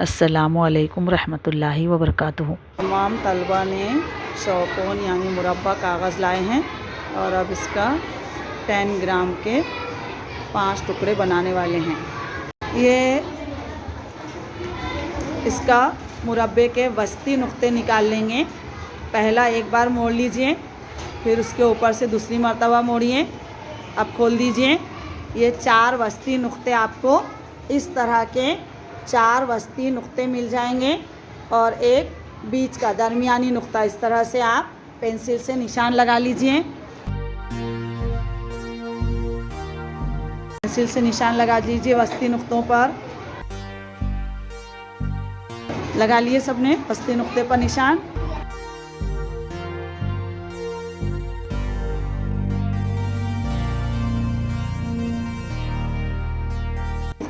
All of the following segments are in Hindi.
अस्सलामुअलैकुम रहमतुल्लाहि व बरकातुहू। तमाम तलबा ने चौकोन यानी मुरब्बा कागज़ लाए हैं और अब इसका 10 ग्राम के 5 टुकड़े बनाने वाले हैं। ये इसका मुरब्बे के वस्ती नुक्ते निकाल लेंगे। पहला एक बार मोड़ लीजिए, फिर उसके ऊपर से दूसरी मर्तबा मोड़िए। अब खोल दीजिए। ये 4 वस्ती नुक्ते आपको इस तरह के 4 वस्ती नुक्ते मिल जाएंगे और एक बीच का दरमियानी नुक्ता। इस तरह से आप पेंसिल से निशान लगा लीजिए। पेंसिल से निशान लगा दीजिए वस्ती नुक्तों पर। लगा लिए सबने वस्ती नुक्ते पर निशान।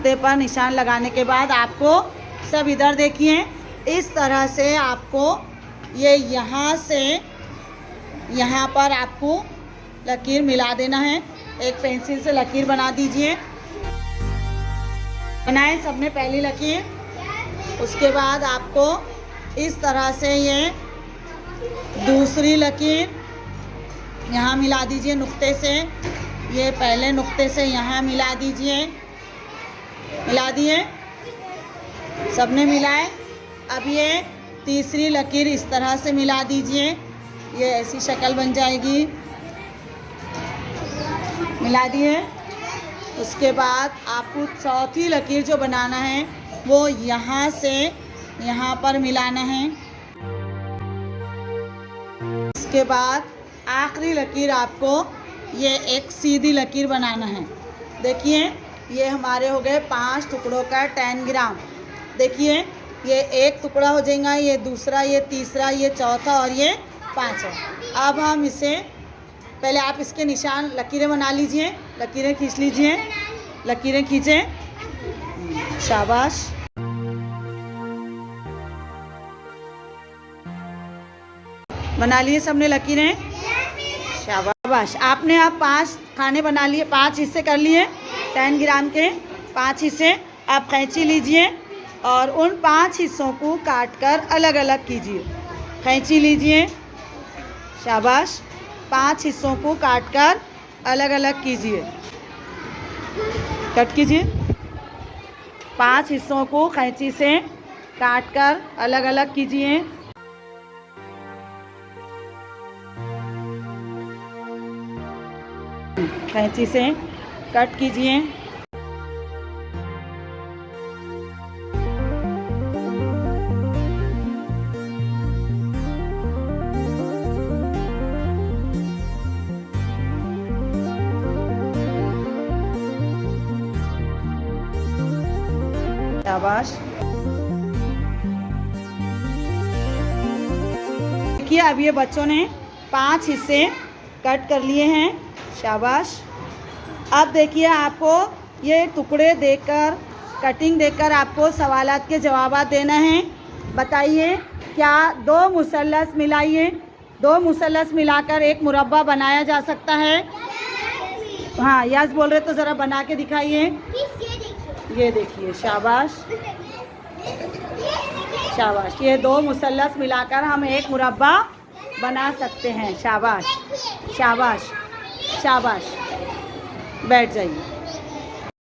नुक्ते पर निशान लगाने के बाद आपको सब इधर देखिए, इस तरह से आपको ये यहाँ से यहाँ पर आपको लकीर मिला देना है। एक पेंसिल से लकीर बना दीजिए। बनाए सबने पहली लकीर। उसके बाद आपको इस तरह से ये दूसरी लकीर यहाँ मिला दीजिए नुक्ते से। ये पहले नुक्ते से यहाँ मिला दीजिए। मिला दिए, सबने मिलाए। अब ये तीसरी लकीर इस तरह से मिला दीजिए। ये ऐसी शक्ल बन जाएगी। मिला दिए। उसके बाद आपको चौथी लकीर जो बनाना है वो यहाँ से यहाँ पर मिलाना है। उसके बाद आखिरी लकीर आपको ये एक सीधी लकीर बनाना है। देखिए ये हमारे हो गए 5 टुकड़ों का 10 ग्राम। देखिए ये एक टुकड़ा हो जाएगा, ये दूसरा, ये तीसरा, ये चौथा और ये 5वां। अब हम इसे पहले आप इसके निशान लकीरें बना लीजिए। लकीरें खींच लीजिए। लकीरें खींचें। शाबाश। बना लिए सबने लकीरें। शाबाश। आपने अब 5 खाने बना लिए, 5 हिस्से कर लिए 10 ग्राम के 5 हिस्से। आप कैंची लीजिए और उन 5 हिस्सों को काटकर अलग अलग कीजिए। कैंची लीजिए। शाबाश। 5 हिस्सों को काटकर अलग अलग कीजिए। कट कीजिए। 5 हिस्सों को कैंची से काटकर अलग अलग कीजिए। कैंची से कट कीजिए। शाबाश। देखिए अब ये बच्चों ने 5 हिस्से कट कर लिए हैं। शाबाश। अब देखिए आपको ये टुकड़े देकर, कटिंग देकर आपको सवालात के जवाब देना है। बताइए क्या 2 मुसल्लस मिलाइए, 2 मुसल्लस मिलाकर एक मुरब्बा बनाया जा सकता है? हाँ यस बोल रहे तो ज़रा बना के दिखाइए। ये देखिए। शाबाश। शाबाश। ये 2 मुसल्लस मिलाकर हम एक मुरब्बा बना सकते हैं। शाबाश। शाबाश। शाबाश। बैठ जाइए।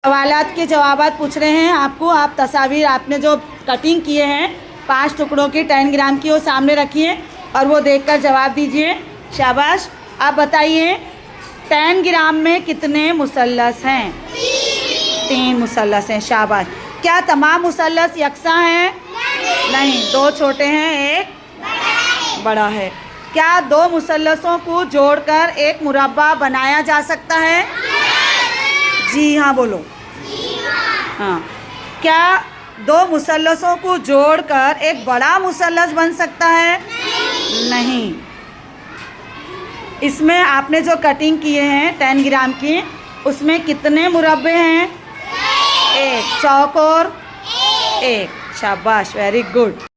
सवालात के जवाबात पूछ रहे हैं आपको। आप तस्वीर आपने जो कटिंग किए हैं 5 टुकड़ों की 10 ग्राम की वो सामने रखिए और वो देखकर जवाब दीजिए। शाबाश। आप बताइए 10 ग्राम में कितने मुसल्लस हैं? 3 मुसल्लस हैं। शाबाश। क्या तमाम मुसल्लस यकसा हैं? नहीं, 2 छोटे हैं, एक बड़ा है। क्या 2 मुसल्लसों को जोड़कर एक मुरब्बा बनाया जा सकता है? जी हाँ बोलो। हाँ। क्या 2 मुसल्लसों को जोड़कर एक बड़ा मुसल्लस बन सकता है? नहीं। इसमें आपने जो कटिंग किए हैं 10 ग्राम की, उसमें कितने मुरब्बे हैं? 1 चौकोर 1। शाबाश। Very good.